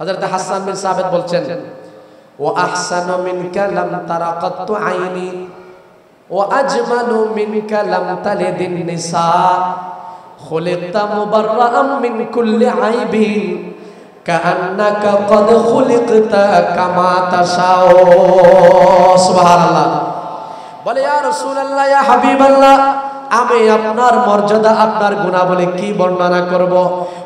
হযরত হাসান বিন সাবিত বলছেন, ওয়া আহসানু মিনকা লাম তারা কাত্তু আইনি ওয়া আজমালু মিনকা লাম তালিদিন নিসা খুলিকতা মুবাররাআম মিন কুল্লি আইবিন কাআন্নাকা ক্বাদ খুলিকতা কামা তাশাউ। সুবহানাল্লাহ। বলে ইয়া রাসূলুল্লাহ, ইয়া হাবিবাল্লাহ, আমি আপনার মর্যাদা, আপনার গুণাবলী কি বর্ণনা করব?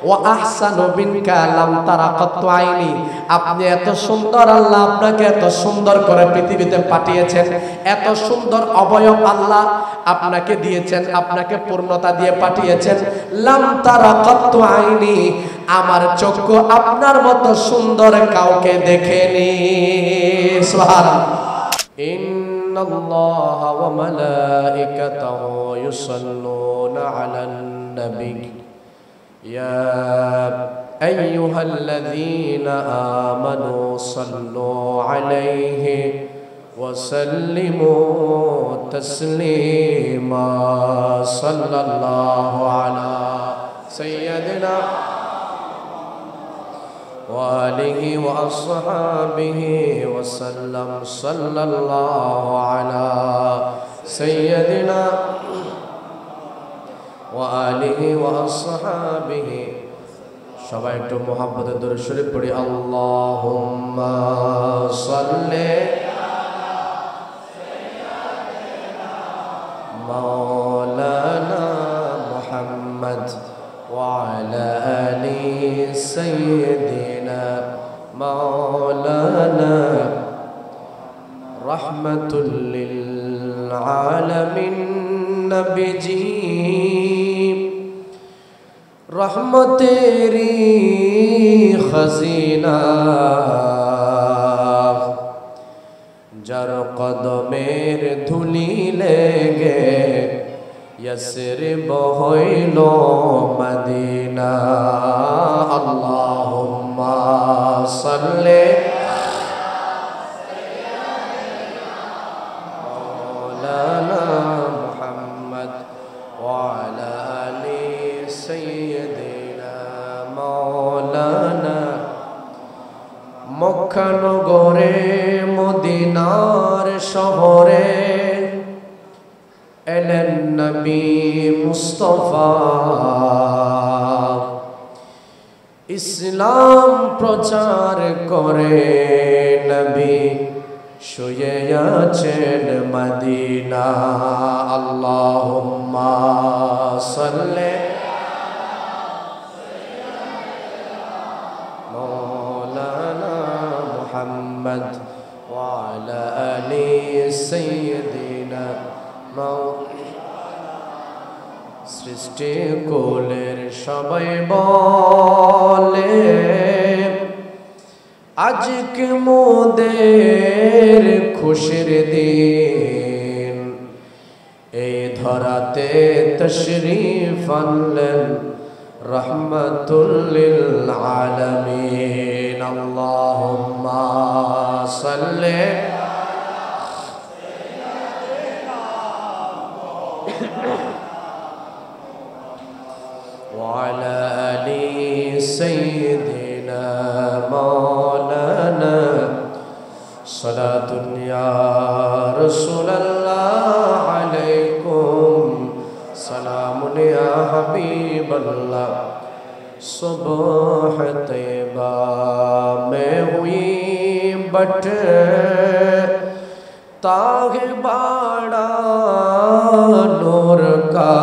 ওয়া আহসানু বিনকা লাম তারা কাত্তু আইনি, আপনি এত সুন্দর, আল্লাহ আপনাকে এত সুন্দর করে পৃথিবীতে পাঠিয়েছেন, এত সুন্দর অবয়ব আল্লাহ আপনাকে দিয়েছেন, আপনাকে পূর্ণতা দিয়ে পাঠিয়েছেন। লাম তারা কাত্তু আইনি, আমার চক্ষু আপনার মতো সুন্দর কাউকে দেখেনি। সুবহানাল্লাহ। الله وملائكته يصلون على النبي يا أيها الذين آمنوا صلوا عليه وسلموا تسليما صلى الله على سيدنا وآله وأصحابه وسلم صلى الله على سيدنا وآله وأصحابه। সবাই একটু মুহাব্বতে দরুদ শরীফ পড়ি। আল্লাহুম্মা সাল্লি মাওলানা মুহাম্মদ وعلى آل سيدنا مولانا رحمة للعالمين نبي جي رحمتेरी खजीना जार कदमेर धूली लेगे यस्रिब हইল मदीना। अल्लाहुम्मा सल्ले मौलाना मुहम्मद वअला आलि सय्यिदिना मौलाना। मक्का नगरे मदिनार शहरे এলেন নবী মুস্তাফা, ইসলাম প্রচার করে নবী শুয়ে আছেন মদিনা। আল্লাহুম্মা সাল্লি মাওলানা মুহাম্মদ ওয়া আলা আলি সাইয়্যিদিনা। সৃষ্টি কোলের সবাই বলে আজকে মোদের খুশির দিন, এই ধরাতে তশরীফ আনলেন রহমাতুল লিল আলামিন। আল্লাহুম্মা সাল্লি وعلى آل سيدنا مولانا صلاة يا رسول الله عليكم سلام يا حبيب الله। सुबह तैबा में हुई बट तागे बाड़ा नूर का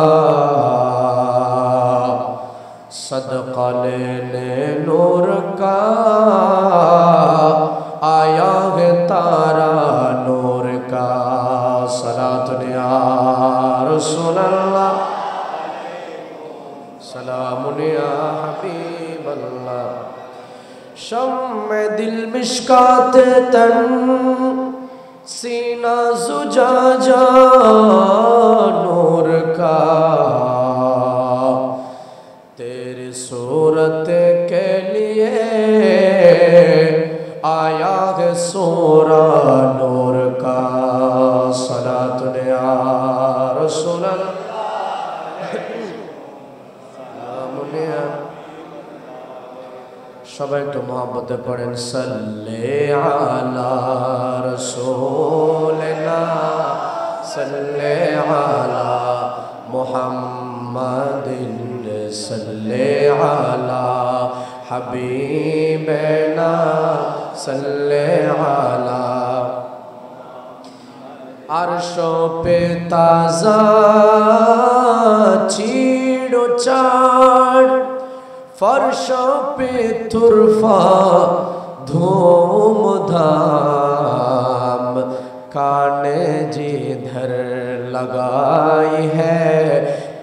सदका लेने नूर का आया है तारा नूर का। सलातुन या रसूल अल्लाह सलामुन या हबीब अल्लाह। शम्मे दिल मिश्कात तन सीना जुजाजा नूर का, तेरी सूरत के लिए आया है सूरा नूर का। सलातुन या रसूल अल्लाह। সবাই একটু मोहब्बत पढ़ें सल्ले अला रसूलिना सल्ले अला मुहम्मदिन सल्ले अला हबीबना सल्ले अला अर्शो पे ताज़ा चीड़ो चाड़ फर्शों पे तुरफा धूम धाम काने जिधर लगाई है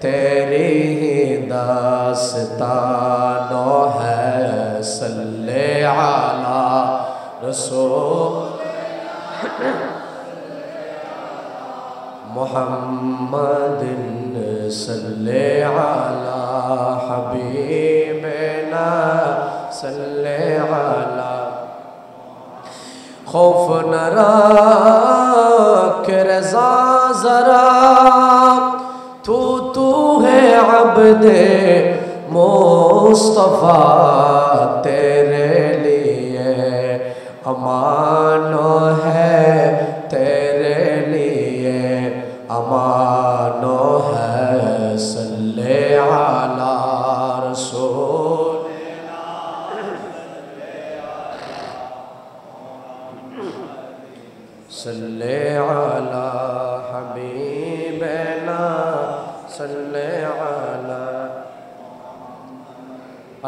तेरी ही दास्तानो है सल्ले अला रसूल मुहम्मदिन सल्ले अला हबीबना सल्ले अला खौफ न रख रज़ा ज़रा तू है अब्दे मुस्तफ़ा तेरे लिए अमानो है तेरे लिए अमानो है सल्ले अला रसूल सल्ले अला हबीबना सल्ले अला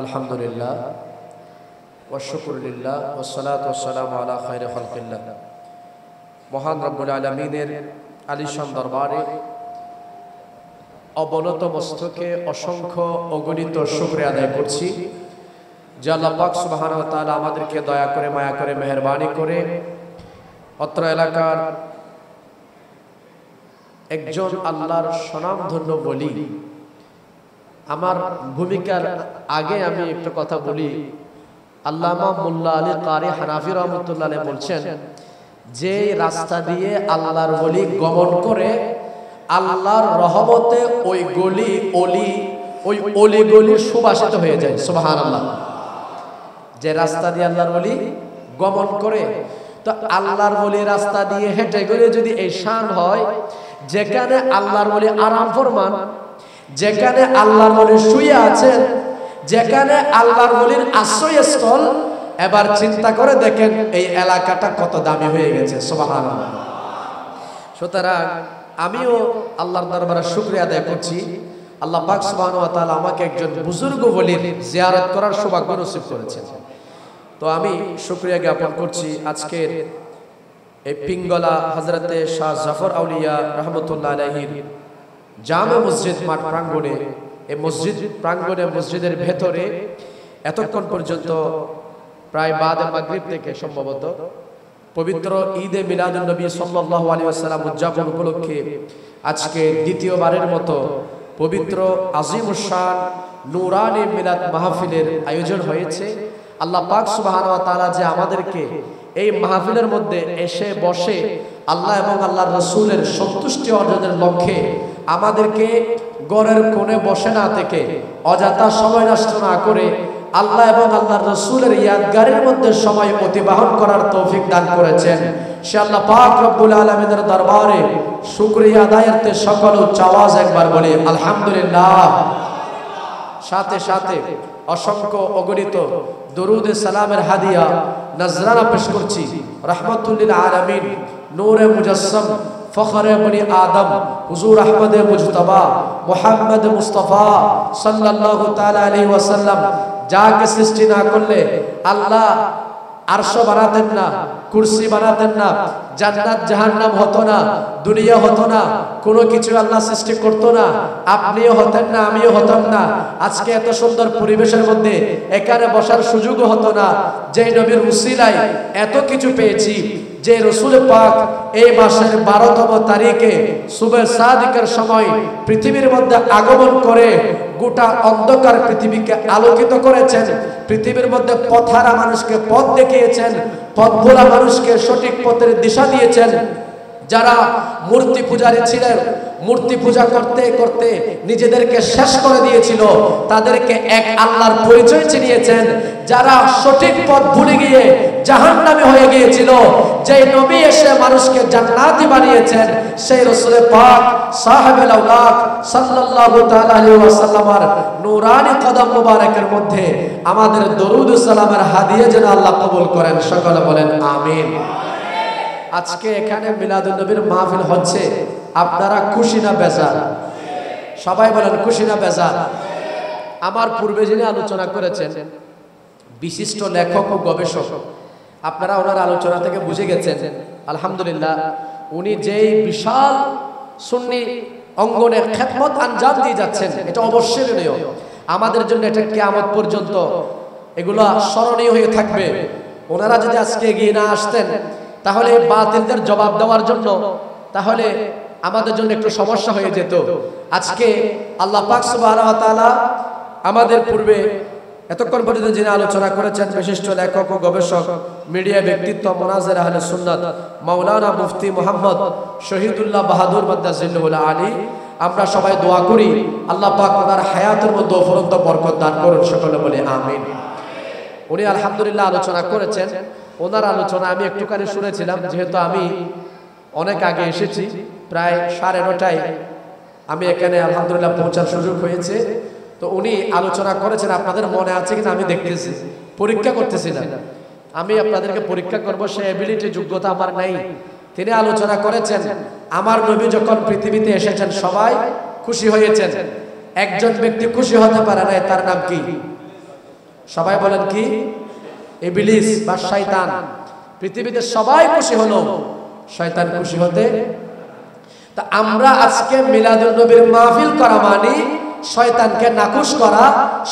अल्हम्दुलिल्लाह व शुक्रुलिल्लाह वस्सलातु वस्सलामु अला खैरि खल्किल्लाह। महान रब्बुल आलमीनेर आलिशान दरबारे अवনত मस्तके असंख्य अगणित शुक्रिया आदाय करছি যে আল্লাহ পাক সুবহানাহু ওয়া তাআলা আমাদেরকে দয়া করে মায়া করে মেহেরবানি করে অত্র এলাকার একজন আল্লাহর স্বনামধন্য বলি। আমার ভূমিকার আগে আমি একটা কথা বলি, আল্লামা মোল্লা আলী কারি হানাফি রহমতুল্লাহ আলাইহি বলছেন যে রাস্তা দিয়ে আল্লাহর ওলি গমন করে আল্লাহর রহমতে ওই গলি অলি ওই অলি গলি সুবাসিত হয়ে যায়। সুবহানাল্লাহ। যে রাস্তা দিয়ে আল্লাহর ওলি গমন করে, তো আল্লাহর ওলি রাস্তা দিয়ে হেঁটে গেলে যদি এই শান হয়, যেখানে আল্লাহর ওলি আরাম ফরমান, যেখানে আল্লাহর ওলি শুয়ে আছেন, যেখানে আল্লাহর ওলির আশ্রয়স্থল, এবার চিন্তা করে দেখেন এই এলাকাটা কত দামি হয়ে গেছে। সুবহানাল্লাহ। সুতরাং আমিও আল্লাহর দরবারে শুকরিয়া আদায় করছি, আল্লাহ পাক সুবহানাহু ওয়া তাআলা আমাকে একজন বুজুর্গ ওলির জিয়ারত করার সৌভাগ্য নসিব করেছেন। তো আমি শুকরিয়া জ্ঞাপন করছি আজকের এই পিঙ্গলা হযরতে শাহ জাফর আউলিয়া রহমতুল্লাহ আলাইহির জামে মসজিদ মাঠ প্রাঙ্গণে, এই মসজিদ প্রাঙ্গণে মসজিদের ভেতরে এতক্ষণ পর্যন্ত প্রায় বাদে মাগরিব থেকে সম্ভবত পবিত্র ঈদে মিলাদুন নবী সাল্লাল্লাহু আলাইহি ওয়াসাল্লাম উদযাপন উপলক্ষে আজকে দ্বিতীয়বারের মতো পবিত্র আজিমুশ শান নূরানি মিলাদ মাহফিলের আয়োজন হয়েছে। আল্লাহ পাক সুবহানাহু ওয়া তাআলা যে আমাদেরকে এই মাহফিলের মধ্যে এসে বসে আল্লাহ এবং আল্লাহর রাসূলের সন্তুষ্টি অর্জনের লক্ষ্যে আমাদেরকে ঘরের কোণে বসে না থেকে অযথা সময় নষ্ট না করে আল্লাহ এবং আল্লাহর রাসূলের ইয়াদগারের মধ্যে সময় অতিবাহন করার তৌফিক দান করেছেন, সে আল্লাহ পাক রব্বুল আলামিনের দরবারে শুকরিয়া আদায়ার্থে সকল উচ্চ আওয়াজ একবার বলি আলহামদুলিল্লাহ। সাথে সাথে অসংখ্য অগণিত দরুদ সালামের হাদিয়া নজরানা পেশ করছি রাহমাতুল লিল আলামিন নূরে মুজাসসাম ফখরে বনি আদম হুজুর আহমদ মুজতবা মুহাম্মদ মুস্তাফা সাল্লাল্লাহু তাআলা আলাইহি ওয়াসাল্লাম, যাকে সৃষ্টি না করলে আল্লাহ আরশ বানাতেন না, কুরসি বানাতেন না, জান্নাত জাহান্নাম হতো না, দুনিয়া হতো না, কোনো কিছু আল্লাহ সৃষ্টি করতো না, আপনিও হতেন না, আমিও হতাম না, আজকে এত সুন্দর পরিবেশের মধ্যে এখানে বসার সুযোগও হতো না। যে নবীর উসিলায় এত কিছু পেয়েছি, যে রসুল পাক এই মাসের 12তম তারিখে সুবহ সাদিকের সময় পৃথিবীর মধ্যে আগমন করে গোটা অন্ধকার পৃথিবীকে আলোকিত করেছেন, পৃথিবীর মধ্যে পথহারা মানুষকে পথ দেখিয়েছেন, পথভোলা মানুষকে সঠিক পথের দিশা দিয়েছেন। যারা মূর্তি পূজারী ছিলেন, মূর্তি পূজা করতে করতে নিজেদেরকে শেষ করে দিয়েছিল, তাদেরকে এক আল্লাহর পরিচয় চিনিয়েছেন। যারা সঠিক পথ ভুলে গিয়ে জাহান্নামী হয়ে গিয়েছিল, যেই নবী এসে মানুষকে জান্নাতি বানিয়েছেন, সেই রাসূল পাক সাহেবুল আওলাদ সাল্লাল্লাহু তাআলা আলাইহি ওয়াসাল্লামের নূরানি কদম মুবারকের মধ্যে আমাদের দরুদ ও সালামের হাদিয়া যেন আল্লাহ কবুল করেন। সকলে বলেন আমিন। আজকে এখানে মিলাদুন নবীর মাহফিল হচ্ছে, আপনারা খুশি না বেজার? সবাই বলেন খুশি না বেজার? আমার পূর্বে যিনি আলোচনা করেছেন বিশিষ্ট লেখক ও গবেষক, আপনারা ওনার আলোচনা থেকে বুঝে গেছেন আলহামদুলিল্লাহ উনি যেই বিশাল সুন্নি অঙ্গনে খেদমত আঞ্জাম দিয়ে যাচ্ছেন, এটা অবশ্যই আমাদের জন্য এটা কিয়ামত পর্যন্ত এগুলো স্মরণীয় হয়ে থাকবে। ওনারা যদি আজকে এগিয়ে না আসতেন তাহলে বাতিলদের জবাব দেওয়ার জন্য তাহলে আমাদের জন্য একটু সমস্যা হয়ে যেত। আজকে আল্লাহ পাক সুবহানাহু ওয়া তাআলা আমাদের পূর্বে এতক্ষণ পর্যন্ত যিনি আলোচনা করেছেন বিশিষ্ট লেখক ও গবেষক, মিডিয়া ব্যক্তিত্ব, মুনাজির আহলে সুন্নাত মাওলানা মুফতি মুহাম্মদ শহীদুল্লাহ বাহাদুর মাদ্দাজিল্লাহুল আলী, আমরা সবাই দোয়া করি আল্লাহ পাক ওনার হায়াতের মধ্যে অফুরন্ত বরকত দান করুন। সকলে বলে আমিন। উনি আলহামদুলিল্লাহ আলোচনা করেছেন। ওনার আলোচনা আমি একটুখানি শুনেছিলাম, যেহেতু আমি অনেক আগে এসেছি, প্রায় 9:30টায় আমি এখানে আলহামদুলিল্লাহ পৌঁছার সুযোগ হয়েছে। তো উনি আলোচনা করেছেন, আপনাদের মনে আছে কিনা আমি দেখতেছি, পরীক্ষা করতেছি না, আমি আপনাদেরকে পরীক্ষা করব, সে এবিলিটি যোগ্যতা আমার নাই। তিনি আলোচনা করেছেন আমার নবী যখন পৃথিবীতে এসেছেন সবাই খুশি হয়েছেন, একজন ব্যক্তি খুশি হতে পারে না, তার নাম কি? সবাই বলেন কি? ইবলিস বা শয়তান। পৃথিবীতে সবাই খুশি হলো, শয়তান খুশি হতে। তা আমরা আজকে মিলাদুন নবীর মাহফিল করা মানে শয়তানকে নাখুশ করা,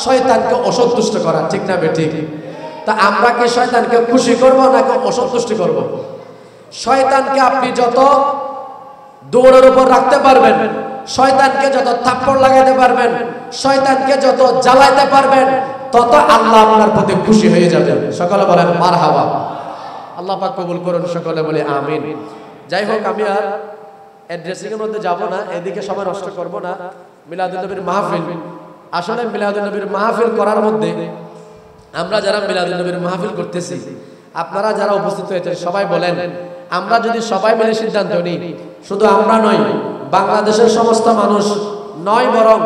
শয়তানকে অসন্তুষ্ট করা, ঠিক না বেঠিক? তা আমরা কি শয়তানকে খুশি করব নাকি অসন্তুষ্টি করব? শয়তানকে আপনি যত দৌড়ের উপর রাখতে পারবেন, শয়তানকে যত থাপ্পড় লাগাতে পারবেন, শয়তানকে যত জ্বালাইতে পারবেন, তত আল্লাহ আপনার প্রতি খুশি হয়ে যাবেন। সকলে বলেন মারহাবা। আল্লাহ পাক কবুল করুন। সকলে বলে আমিন। যাই হোক, আমি আর অ্যাড্রেসিং এর মধ্যে যাব না, এদিকে সময় নষ্ট করব না। মিলাদুন নবীর মাহফিল, আসলে মিলাদুন নবীর মাহফিল করার মধ্যে আমরা যারা মিলাদুন নবীর মাহফিল করতেছি, আপনারা যারা উপস্থিত হয়েছেন সবাই বলেন, আমরা যদি সবাই মিলে সিদ্ধান্ত নিই, শুধু আমরা নই, বাংলাদেশের সমস্ত মানুষ নয়, বরং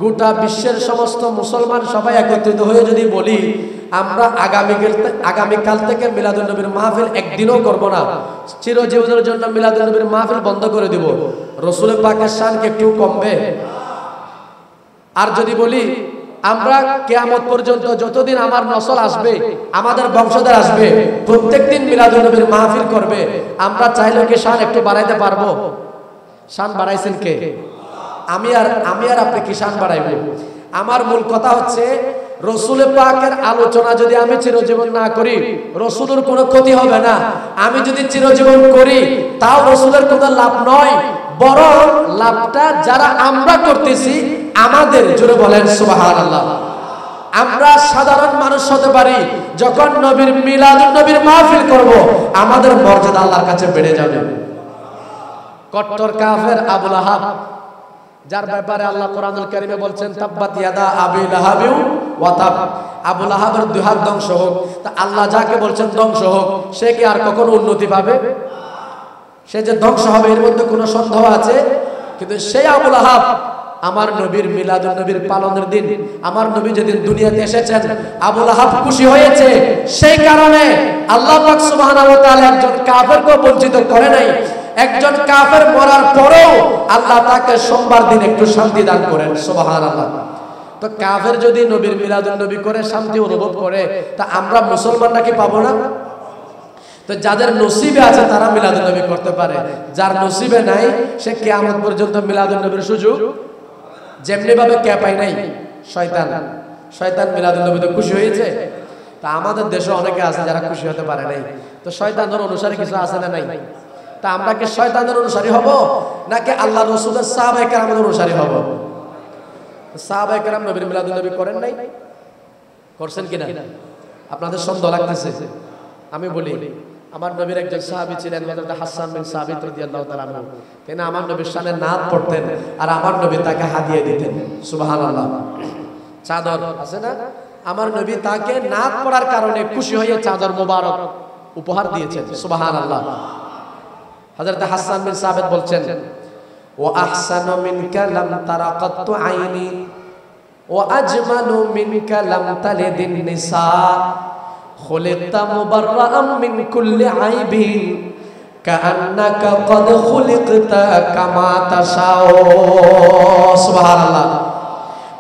গোটা বিশ্বের সমস্ত মুসলমান সবাই একত্রিত হয়ে যদি বলি আমরা আগামীকাল থেকে মিলাদুন নবীর মাহফিল একদিনও করব না, চিরজীবনের জন্য মিলাদুন নবীর মাহফিল বন্ধ করে দিব, রাসূল পাকের শান কি একটু কমবে? আর যদি বলি আমরা কিয়ামত পর্যন্ত যতদিন আমার নসল আসবে, আমাদের বংশধর আসবে, প্রত্যেকদিন মিলাদুন নবীর মাহফিল করবে, আমরা চাইলে কি শান একটু বাড়াইতে পারবো? শান বাড়াইছেন কে? আমি আর আপনি কি শান বাড়াইব? আমার মূল কথা হচ্ছে রাসূল পাকের আলোচনা যদি আমি চিরজীবন না করি, রাসূলের কোনো ক্ষতি হবে না। আমি যদি চিরজীবন করি তাও রাসূলের কোনো লাভ নয়, বরং লাভটা যারা আমরা করতেছি আমাদের। জোরে বলেন সুবহানাল্লাহ। আমরা সাধারণ মানুষ হতে পারি, যখন নবীর মিলাদুন নবীর মাহফিল করব আমাদের মর্যাদা আল্লাহর কাছে বেড়ে যাবে। কট্টর কাফের আবু লাহাব, যার ব্যাপারে আল্লাহ কোরআনুল কারীমে বলছেন তাব্বাত ইয়াদা আবি লাহাবিউ ওয়া তাব, আবু লাহাবের দুই হাত ধ্বংস হোক। তা আল্লাহ যাকে বলছেন ধ্বংস হোক, সে কি আর কখনো উন্নতি পাবে? সে যে ধ্বংস হবে এর মধ্যে কোনো সন্দেহ আছে? কিন্তু সেই আবু লাহাব আমার নবীর মিলাদুন নবীর পালনের দিন, আমার নবী যেদিন দুনিয়াতে এসেছেন, আবু লাহাব খুশি হয়েছে। সেই কারণে আল্লাহ পাক সুবহানাহু ওয়া তাআলা একজন কাফেরকে বঞ্চিত করে নাই। একজন কাফের মরার পরেও আল্লাহ তাকে সোমবার দিন একটু শান্তি দান করেন। সুবহানাল্লাহ। তো কাফের যদি নবীর মিলাদুন নবী করে শান্তি অনুভব করে, তা আমরা মুসলমানরা কি পাবো না? তো যাদের নসিবে আছে তারা মিলাদুন নবী করতে পারে, যার নসিবে নাই সে কিয়ামত পর্যন্ত মিলাদুন নবীর সুযোগ যেমনি ভাবে কে পায় নাই? শয়তান মিলাদুন নবীতে খুশি হয়েছে। তা আমাদের দেশে অনেকে আছে যারা খুশি হতে পারে নাই। তো শয়তানের অনুসারী কিছু আছে না নাই? তা আমরা কি শয়তানের অনুসারী হব নাকি আল্লাহ রাসূলের সাহাবায়ে কেরামের অনুসারী হব? সাহাবায়ে কেরাম নবীর মিলাদুন নবী করেন নাই? করছেন কিনা? আপনাদের সন্দেহ লাগতেছে? আমি বলি আমার নবীর একজন সাহাবী ছিলেন হযরত হাসান বিন সাবিত রাদিয়াল্লাহু তাআলা আনহু। তিনি আমার নবীর শানে নাত পড়তেন আর আমার নবী তাকে হাদিয়া দিতেন। সুবহানাল্লাহ। চাদর আছে না, আমার নবী তাকে নাত পড়ার কারণে খুশি হয়ে চাদর মোবারক উপহার দিয়েছেন। সুবহানাল্লাহ। হযরত হাসান বিন সাবিত বলছেন, ওয়া আহসানু মিনকা লাম তারা কাত্তু আইনি ওয়া আজমালু মিনকা লাম তালিদিন নিসা খুলিকতা মুবাররাআম মিন কুল্লি আইবিন কাআন্নাকা ক্বাদ খুলিকতা কামা তাশাউ। সুবহানাল্লাহ।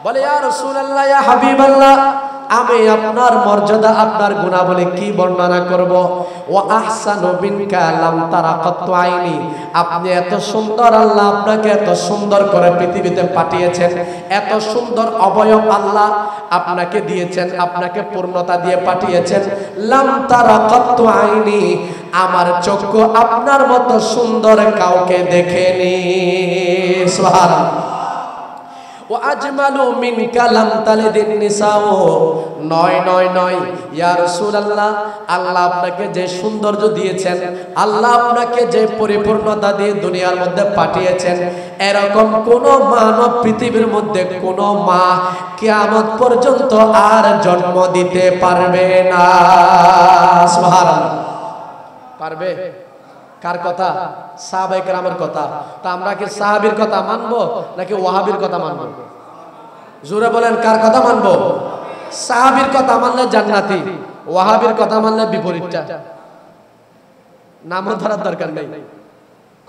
বলে ইয়া রাসূলুল্লাহ, ইয়া হাবিবাল্লাহ, আমি আপনার মর্যাদা, আপনার গুণাবলী কি বর্ণনা করব। ওয়া আহসানু বিনকা লাম তারা কাত্তু আইনি, আপনি এত সুন্দর, আল্লাহ আপনাকে এত সুন্দর করে পৃথিবীতে পাঠিয়েছেন, এত সুন্দর অবয়ব আল্লাহ আপনাকে দিয়েছেন, আপনাকে পূর্ণতা দিয়ে পাঠিয়েছেন। লাম তারা কাত্তু আইনি, আমার চক্ষু আপনার মতো সুন্দর কাউকে দেখেনি। সুবহানাল্লাহ। ওয়া আজমালু মিনকা লাম তালিদিন নিসাও, নয় ইয়া রাসূলুল্লাহ, আল্লাহ আপনাকে যে সৌন্দর্য দিয়েছেন, আল্লাহ আপনাকে যে পরিপূর্ণতা দিয়ে দুনিয়ার মধ্যে পাঠিয়েছেন, এরকম কোন মানব পৃথিবীর মধ্যে কোন মা কিয়ামত পর্যন্ত আর জন্ম দিতে পারবে না। সুবহানাল্লাহ। পারবে? কার কথা? সাহাবায়ে কেরামের কথা। তা আমরা কি সাহাবীর কথা মানবো নাকি ওয়াহাবীর কথা মানবো? জোরে বলেন, কার কথা মানবো? সাহাবীর কথা মানলে জান্নাতি, ওয়াহাবীর কথা মানলে বিপরীতটা। নামও ধরার দরকার নেই।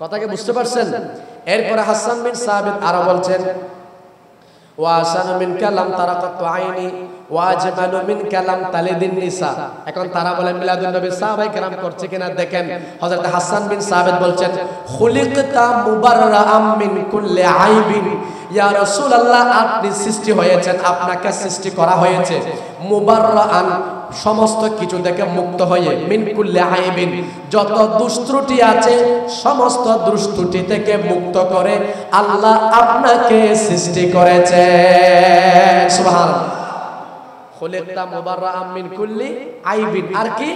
কথাকে বুঝতে পারছেন? এরপরে হাসান বিন সাবিত আরো বলছেন, ওয়া আহসানু মিনকা লাম তারা কাত্তু আইনি ওয়া আজমালু মিনকা লাম তালিদিন নিসা। এখন তারা বলেন মিলাদুন নবী সাহাবায়ে কেরাম করছে কিনা দেখেন। হযরত হাসান বিন সাবিত বলছেন, খুলিকতা মুবাররাআম মিন কুল্লি আইবিন, ইয়া রাসূলুল্লাহ, আপনি সৃষ্টি হয়েছেন, আপনাকে সৃষ্টি করা হয়েছে মুবাররাআন, সমস্ত কিছু থেকে মুক্ত হয়ে, মিন কুল্লি আইবিন, যত দুষ্ত্রুটি আছে সমস্ত দুষ্ত্রুটি থেকে মুক্ত করে আল্লাহ আপনাকে সৃষ্টি করেছেন। সুবহানাল্লাহ। খুলিকতা মুবাররাআম মিন কুল্লি আইবিন, আর কি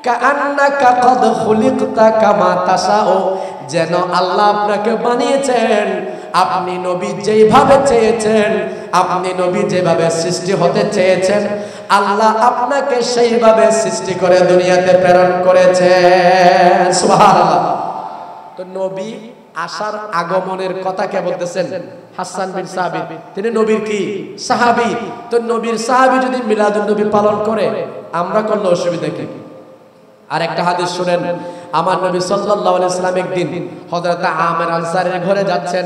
কাআন্নাকা ক্বাদ খুলিকতা কামা তাশাউ, যেন আল্লাহ আপনাকে বানিয়েছেন, আপনি নবী যেভাবে চেয়েছেন, আপনি নবী যেভাবে সৃষ্টি হতে চেয়েছেন, আল্লাহ আপনাকে সেইভাবে সৃষ্টি করে দুনিয়াতে প্রেরণ করেছেন। সুবহানাল্লাহ। তো নবী আসার আগমনের কথা কে বলতেছেন? হাসান বিন সাবিত। তিনি নবীর কি? সাহাবী। তো নবীর সাহাবী যদি মিলাদুন নবী পালন করে, আমরা করলে অসুবিধা কি? আর একটা হাদিস শুনেন, আমার নবী সাল্লাল্লাহু আলাইহি ওয়াসাল্লাম একদিন হযরত আমির আনসারীর ঘরে যাচ্ছেন।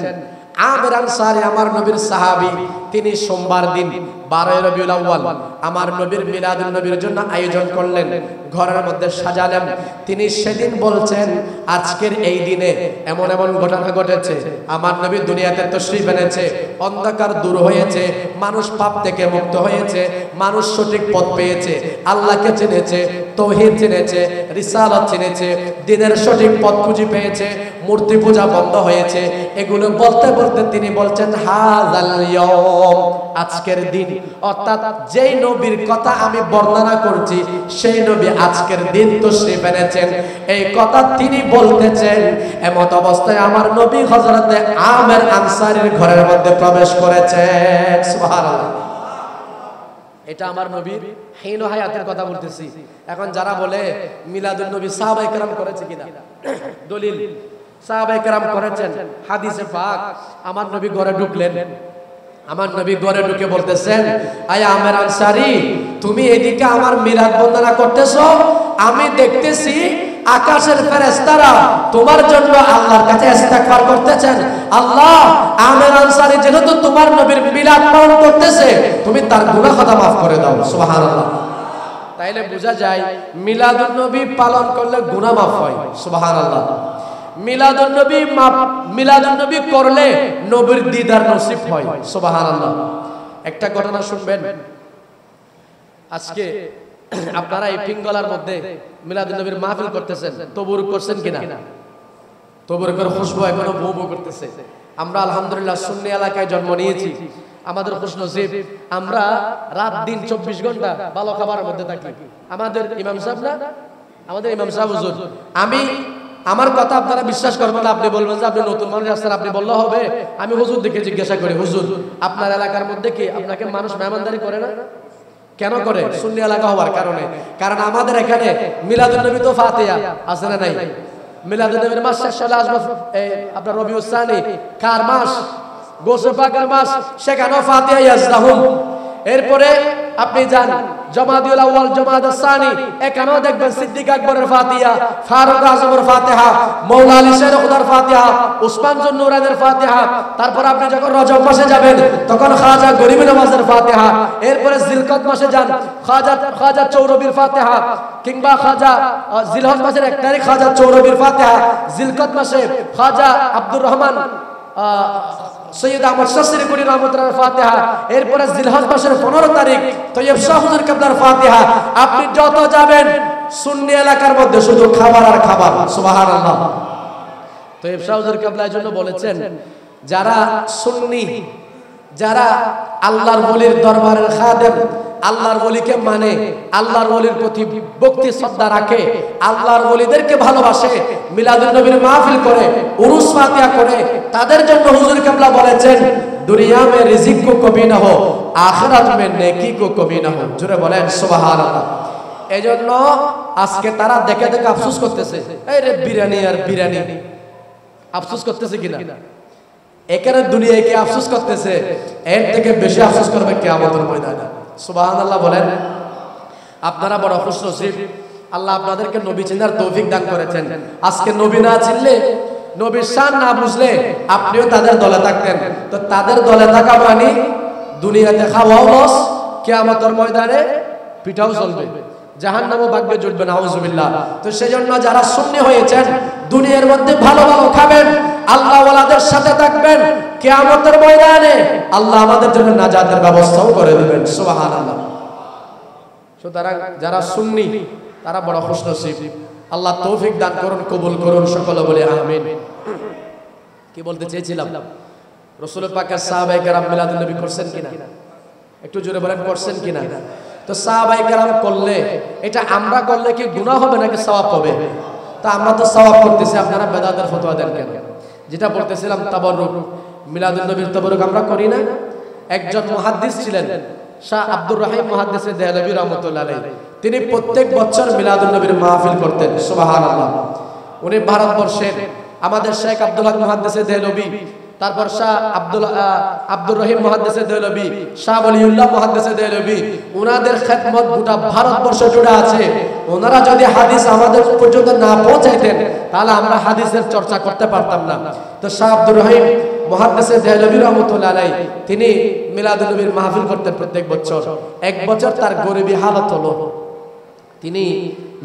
আমির আনসারী আমার নবীর সাহাবী। তিনি সোমবার দিন 12 রবিউল আউয়াল আমার নবীর মিলাদুন নবীর জন্য আয়োজন করলেন, ঘরের মধ্যে সাজালেন। তিনি সেদিন বলছেন, আজকের এই দিনে এমন এমন ঘটনা ঘটেছে, আমার নবী দুনিয়াতে তাশরীফ এনেছে, অন্ধকার দূর হয়েছে, মানুষ পাপ থেকে মুক্ত হয়েছে, মানুষ সঠিক পথ পেয়েছে, আল্লাহকে চিনেছে, তাওহীদ চিনেছে, রিসালাত চিনেছে, দ্বীনের সঠিক পথ খুঁজে পেয়েছে, মূর্তি পূজা বন্ধ হয়েছে। এগুলো বলতে বলতে তিনি বলছেন, হাযাল ইয়াওম, আজকের দিন, অর্থাৎ যেই নবীর কথা আমি বর্ণনা করছি সেই নবী আজকের দিন তাশরীফ এনেছেন, এই কথা তিনি বলতেছেন। এমত অবস্থায় আমার নবী হযরতে আমির আনসারীর ঘরের মধ্যে প্রবেশ করেছেন। সুবহানাল্লাহ। এটা আমার নবীর হিন হায়াতের কথা বলতেছি। এখন যারা বলে মিলাদুন নবী সাহাবায়ে কেরাম করেছে কিনা, দলিল সাহাবায়ে কেরাম করেছেন, হাদিসে পাক। আমার নবী ঘরে ঢুকলেন, আমার নবী ঘরে ঢুকে বলতেছেন, আয় আমির আনসারী, তুমি এদিকে আমার মিলাদ বন্দনা করতেছো, আমি দেখতেছি আকাশের ফেরেশতারা তোমার জন্য আল্লাহর কাছে ইস্তিগফার করতেছেন। আল্লাহ, আমির আনসারী যেহেতু তোমার নবীর মিলাদ পালন করতেছে, তুমি তার গুনাহ খাতা maaf করে দাও। সুবহানাল্লাহ। তাইলে বোঝা যায় মিলাদুন নবী পালন করলে গুনাহ maaf হয়। সুবহানাল্লাহ। মিলাদুন নবী করলে নবীর দিদার নসিব হয়। সুবহানাল্লাহ। একটা ঘটনা শুনবেন। আজকে আপনারা এই পিঙ্গলার মধ্যে মিলাদুন নবীর মাহফিল করতেছেন, তবুরুক করছেন কিনা? তবুরুকের খুশবু এখনো বউ বউ করতেছে। আমরা আলহামদুলিল্লাহ সুন্নি এলাকায় জন্ম নিয়েছি, আমাদের খুশ নসিব, আমরা রাত দিন 24 ঘন্টা ভালো খাবারের মধ্যে থাকি। আমাদের ইমাম সাহেব না আমাদের ইমাম সাহেব হুজুর, আমি আমার কথা আপনারা বিশ্বাস করবেন না, আপনি বলবেন যে আপনি নতুন মানুষ আসছেন, আপনি বললে হবে। আমি হুজুর দেখে জিজ্ঞাসা করি, হুজুর আপনার এলাকার মধ্যে কি আপনাকে মানুষ মেহমানদারি করে না? কেন করে? সুন্নি এলাকা হওয়ার কারণে। কারণ আমাদের এখানে মিলাদুন নবী তো ফাতিহা আছে না নাই? মিলাদুন নবীর মাস শেষ হলে আসবে আপনার রবিউস সানি, কার মাস? গোসে পাকের মাস, সেখানেও ফাতিহা ইয়াজদাহুম। এরপরে আপনি যান জমাদিউল আউয়াল জমাদাস সানি, এখানেও দেখবেন সিদ্দিক আকবরের ফাতিহা, ফারুক আজমের ফাতিহা, মাওলা আলী শের খুদার ফাতিহা, উসমান জুন নুরাইনের ফাতিহা। তারপর আপনি যখন রজব মাসে যাবেন তখন খাজা গরিব নওয়াজের ফাতিহা। এরপরে জিলকদ মাসে যান খাজা চৌরবির ফাতিহা, কিংবা খাজা জিলহজ মাসের 1 তারিখ খাজা চৌরবির ফাতিহা, জিলকদ মাসে খাজা আব্দুর রহমান সৈয়দ আহমদ শাস্ত্রী কুড়ি রহমতুল্লাহর ফাতিহা। এরপরে জিলহজ মাসের 15 তারিখ তৈয়ব শাহ হুজুর কাবলার ফাতিহা। আপনি যত যাবেন সুন্নি এলাকার মধ্যে শুধু খাবার আর খাবার। সুবহানাল্লাহ। তৈয়ব শাহ হুজুর কাবলার জন্য বলেছেন, যারা সুন্নি, যারা আল্লাহর ওলির দরবারের খাদেম, আল্লাহর ওলিকে মানে, আল্লাহর ওলির প্রতি ভক্তি শ্রদ্ধা রাখে, আল্লাহর ওলিদেরকে ভালোবাসে, মিলাদুন নবীর মাহফিল করে, উরুস ফাতিহা করে, তাদের জন্য হুজুর কাবলা বলেছেন দুনিয়া মে রিজিক কো কমি না হো, আখিরাত মে নেকি কো কমি না হো। জোরে বলেন সুবহানাল্লাহ। এজন্য আজকে তারা দেখে দেখে আফসোস করতেছে, এই রে বিরিয়ানি আর বিরিয়ানি, আফসোস করতেছে কিনা? এখানে দুনিয়ায় কি আফসোস করতেছে, এর থেকে বেশি আফসোস করবে কিয়ামতের ময়দানে। সুবহানাল্লাহ বলেন। আপনারা বড় খুশনসিব, আল্লাহ আপনাদেরকে নবী চিনার তৌফিক দান করেছেন। আজকে নবী না চিনলে, নবীর শান না বুঝলে আপনিও তাদের দলে থাকতেন। তো তাদের দলে থাকা মানে দুনিয়াতে খাওয়াও লস, কিয়ামতের ময়দানে পিঠাও চলবে, জাহান্নামও ভাগ্যে জুটবে, নাউজুবিল্লাহ। তো সেজন্য যারা সুন্নি হয়েছেন দুনিয়ার মধ্যে ভালো ভালো খাবেন, আল্লাহ ওয়ালাদের সাথে থাকবেন, কিয়ামতের ময়দানে আল্লাহ আমাদের জন্য নাজাতের ব্যবস্থাও করে দিবেন। সুবহানাল্লাহ। সুতরাং যারা সুন্নি তারা বড় খুশনসিব, আল্লাহ তৌফিক দান করুন, কবুল করুন, সকলে বলে আমিন। কি বলতে চেয়েছিলাম, রাসূল পাকের সাহাবায়ে কেরাম মিলাদুন নবী করছেন কিনা? একটু জোরে বলেন, করছেন কিনা? তো সাহাবায়ে কেরাম করলে, এটা আমরা করলে কি গুনাহ হবে নাকি সওয়াব হবে? তা আমরা তো সওয়াব করতেছি, আপনারা বেদাতের ফতোয়া দেন কেন? যেটা বলতেছিলাম তাবাররুক, মিলাদুন নবীর তাবাররুক আমরা করি না। একজন মুহাদ্দিস ছিলেন শাহ আব্দুর রহিম মুহাদ্দিসে দেহলভী রাহমাতুল্লাহ আলাইহি, তিনি প্রত্যেক বছর মিলাদুন নবীর মাহফিল করতেন। সুবহানাল্লাহ। উনি ভারতবর্ষের আমাদের শেখ আব্দুল হক মুহাদ্দিসে দেহলভী, তারপর শাহ আব্দুর রহিম মুহাদ্দিসে দেহলভী, শাহ ওলিউল্লাহ মুহাদ্দিসে দেহলভী, ওনাদের খেদমত গোটা ভারতবর্ষ জুড়ে আছে। ওনারা যদি হাদিস আমাদের পর্যন্ত না পৌঁছাইতেন তাহলে আমরা হাদিসের চর্চা করতে পারতাম না। তো শাহ আব্দুর রহিম মুহাদ্দিসে দেহলভী রাহমাতুল্লাহ আলাইহি তিনি মিলাদুন নবীর মাহফিল করতেন প্রত্যেক বছর। এক বছর তার গরিবী হালত হলো, তিনি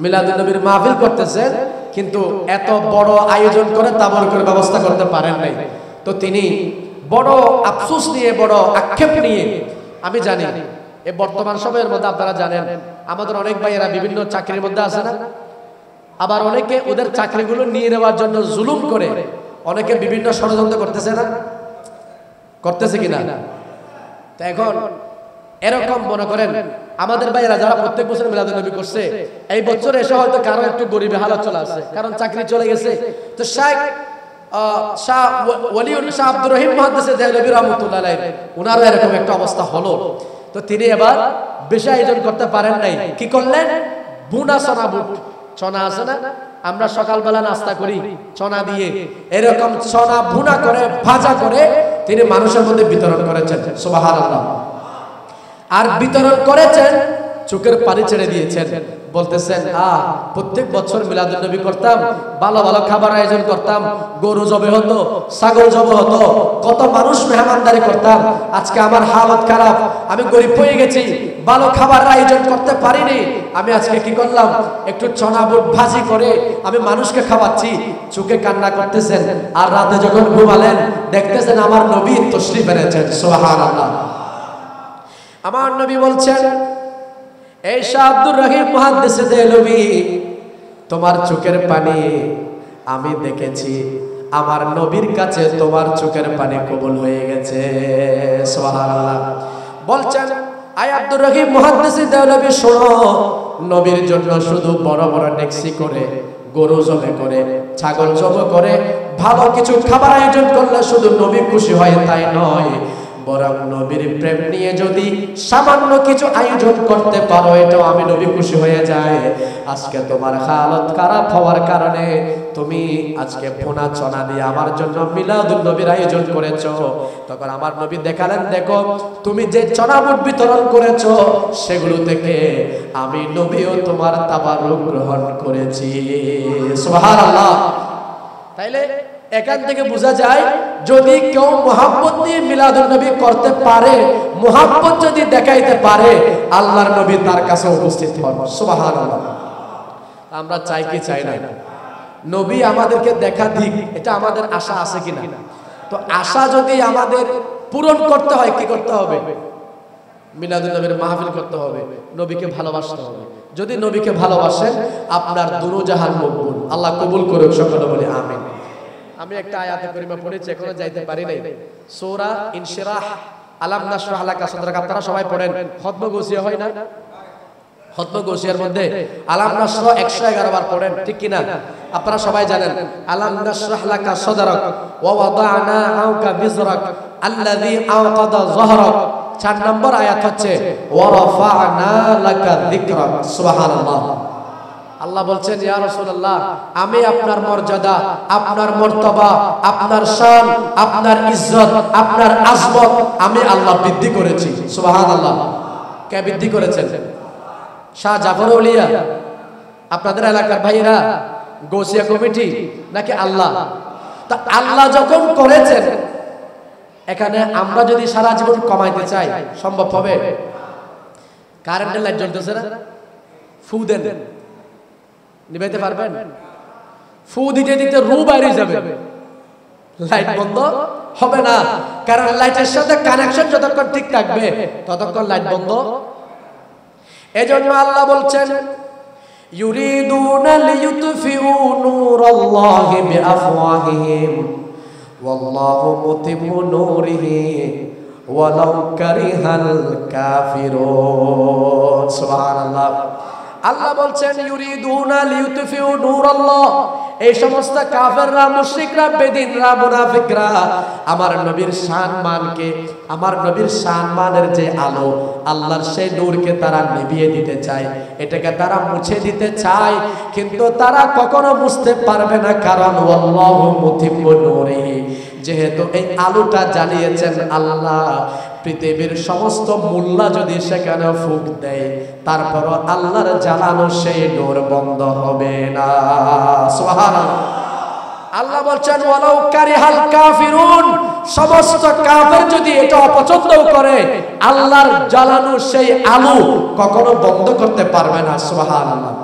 মিলাদুন নবীর মাহফিল করতেছেন কিন্তু এত বড় আয়োজন করে তাবাররুকের ব্যবস্থা করতে পারেন নাই। তো তিনি বড় আফসোস নিয়ে, বড় আক্ষেপ নিয়ে, আমি জানি এই বর্তমান সময়ের মধ্যে আপনারা জানেন আমাদের অনেক ভাইয়েরা বিভিন্ন চাকরির মধ্যে আছে না, আবার অনেকে ওদের চাকরিগুলো নিয়ে নেওয়ার জন্য জুলুম করে, অনেকে বিভিন্ন ষড়যন্ত্র করতেছে না, করতেছে কিনা? তো এখন এরকম মনে করেন আমাদের ভাইয়েরা যারা প্রত্যেক বছর মিলাদুন নবী করছে, এই বছর এসে হয়তো কারো একটু গরিবী হালত চলে আসছে, কারণ চাকরি চলে গেছে। তো শাহ আব্দুর রহিম মুহাদ্দিসে দেহলভী রাহমাতুল্লাহ আলাইহি ওনারও এরকম একটা অবস্থা হলো। তো তিনি এবার বেশি আয়োজন করতে পারেন নাই। কি করলেন? বুনা চনা বুট, চনা আছে না, আমরা সকালবেলা নাস্তা করি চনা দিয়ে, এরকম চনা ভুনা করে ভাজা করে তিনি মানুষের মধ্যে বিতরণ করেছেন। সুবহানাল্লাহ। আর বিতরণ করেছেন, চোখের পানি ছেড়ে দিয়েছেন, বলতেছেন প্রত্যেক বছর মিলাদুন নবী করতাম, ভালো ভালো খাবার আয়োজন করতাম, গরু জবে হতো, ছাগল জবে হতো, কত মানুষ মেহমানদারি করতাম। আজকে আমার হালত খারাপ, আমি গরিব হয়ে গেছি, ভালো খাবার আয়োজন করতে পারিনি। আমি আজকে কি করলাম, একটু চনা বুট ভাজি করে আমি মানুষকে খাওয়াচ্ছি। চোখে কান্না করতেছেন। আর রাতে যখন ঘুমালেন দেখতেছেন আমার নবী তশরিফ এনেছেন। সুবহানাল্লাহ। আমার নবী বলছেন, এই শাহ আব্দুর রহিম মুহাদ্দিসে দেহলভী, তোমার চোখের পানি আমি দেখেছি, আমার নবীর কাছে তোমার চোখের পানি কবুল হয়ে গেছে। সুবহানাল্লাহ। বলছেন আয় আব্দুর রহিম মুহাদ্দিস দেওলভী শোনো, নবীর জন্য শুধু বড় বড় ডেক্সি করে, গরু জবে করে, ছাগল জবে করে ভালো কিছু খাবার আয়োজন করলে শুধু নবী খুশি হয় তাই নয়, বরং নবীর প্রেম নিয়ে যদি সামান্য কিছু আয়োজন করতে পারো এটাও আমি নবী খুশি হয়ে যায়। আজকে তোমার হালত খারাপ হওয়ার কারণে তুমি আজকে ভুনা চনা দিয়ে আমার জন্য মিলাদুন নবীর আয়োজন করেছো, তখন আমার নবী দেখালেন, দেখো তুমি যে চনা বুট বিতরণ করেছো সেগুলো থেকে আমি নবীও তোমার তাবারুক গ্রহণ করেছি। সুবহানাল্লাহ। তাইলে এখান থেকে বোঝা যায় যদি কেউ মুহাব্বত নিয়ে মিলাদুন নবী করতে পারে, মুহাব্বত যদি দেখাইতে পারে, আল্লাহর নবী তার কাছে উপস্থিত হন। সুবহানাল্লাহ। আমরা চাই কি চাই না? নবী আমাদেরকে দেখা দিক, এটা আমাদের আশা আছে কিনা? তো আশা যদি আমাদের পূরণ করতে হয় কি করতে হবে? মিলাদুন নবীর মাহফিল করতে হবে, নবীকে ভালোবাসতে হবে। যদি নবীকে ভালোবাসেন আপনার দুরুজাহান মকবুল, আল্লাহ কবুল করুক, সকলে বলি আমিন। আমি একটা আয়াতে কারিমা পড়েছি, এখনো যাইতে পারি নাই। সূরা ইনশিরাহ, আলাম নাশরাহ লাকা সাদরাক, আপনারা সবাই পড়েন। খতম গসিয়া হয় না? খতম গসিয়ার মধ্যে আলাম নাশরাহ 111 বার পড়েন, ঠিক কি না? আপনারা সবাই জানেন আলাম নাশরাহ লাকা সাদরাক ওয়া ওয়াদানা আনকা বিজরাক আল্লাযী আওকাদা যহরাক। 4 নম্বর আয়াত হচ্ছে ওয়া রাফা'না লাকা যিকরাক। সুবহানাল্লাহ। আল্লাহ বলছেন, ইয়া রাসূলুল্লাহ, আমি আপনার মর্যাদা, আপনার মর্তবা, আপনার শান, আপনার ইজ্জত, আপনার আজমত আমি আল্লাহ বৃদ্ধি করেছি। সুবহানাল্লাহ। কে বৃদ্ধি করেছেন? শাহ জাফর আউলিয়া, আপনাদের এলাকার ভাইরা, গৌসিয়া কমিটি, নাকি আল্লাহ? তা আল্লাহ যখন করেছেন, এখানে আমরা যদি সারা জীবন কমাইতে চাই সম্ভব হবে? কারেন্টের লাইট জ্বলতেছে না, ফু দেন, নিভাইতে পারবেন? ফু দিতে দিতে রু বাইরে যাবে, লাইট বন্ধ হবে না। কারণ লাইটের সাথে কানেকশন যতক্ষণ ঠিক থাকবে ততক্ষণ লাইট বন্ধ। এজন্য আল্লাহ বলছেন, ইউরিদুনা লিইউতফিউ নূরাল্লাহি বিআফওয়াহিহিম ওয়াল্লাহু মুতিম্মু নূরিহি ওয়ালাউ কারিহাল কাফিরুন। সুবহানাল্লাহ। আল্লাহ বলছেন, ইউরিদুনা লিইউতফিউ নূরাল্লাহ, এই সমস্ত কাফেররা, মুশরিকরা, বেদিনরা, মুনাফিকরা আমার নবীর সম্মানকে, আমার নবীর সম্মানের যে আলো, আল্লাহর সেই নূরকে তারা নিভিয়ে দিতে চায়, এটাকে তারা মুছে দিতে চায়, কিন্তু তারা কখনো বুঝতে পারবে না। কারণ আল্লাহু মুতিম্মু নূরিহি, যেহেতু এই আলোটা জ্বালিয়েছেন আল্লাহ, পৃথিবীর সমস্ত মোল্লা যদি সেখানে ফুঁক দেয় তারপরও আল্লাহর জ্বালানো সেই নূর বন্ধ হবে না। সুবহানাল্লাহ। আল্লাহ বলছেন, ওয়ালাউ কারিহাল কাফিরুন, সমস্ত কাফের যদি এটা অপছন্দ করে, আল্লাহর জ্বালানো সেই আলো কখনো বন্ধ করতে পারবে না। সুবহানাল্লাহ।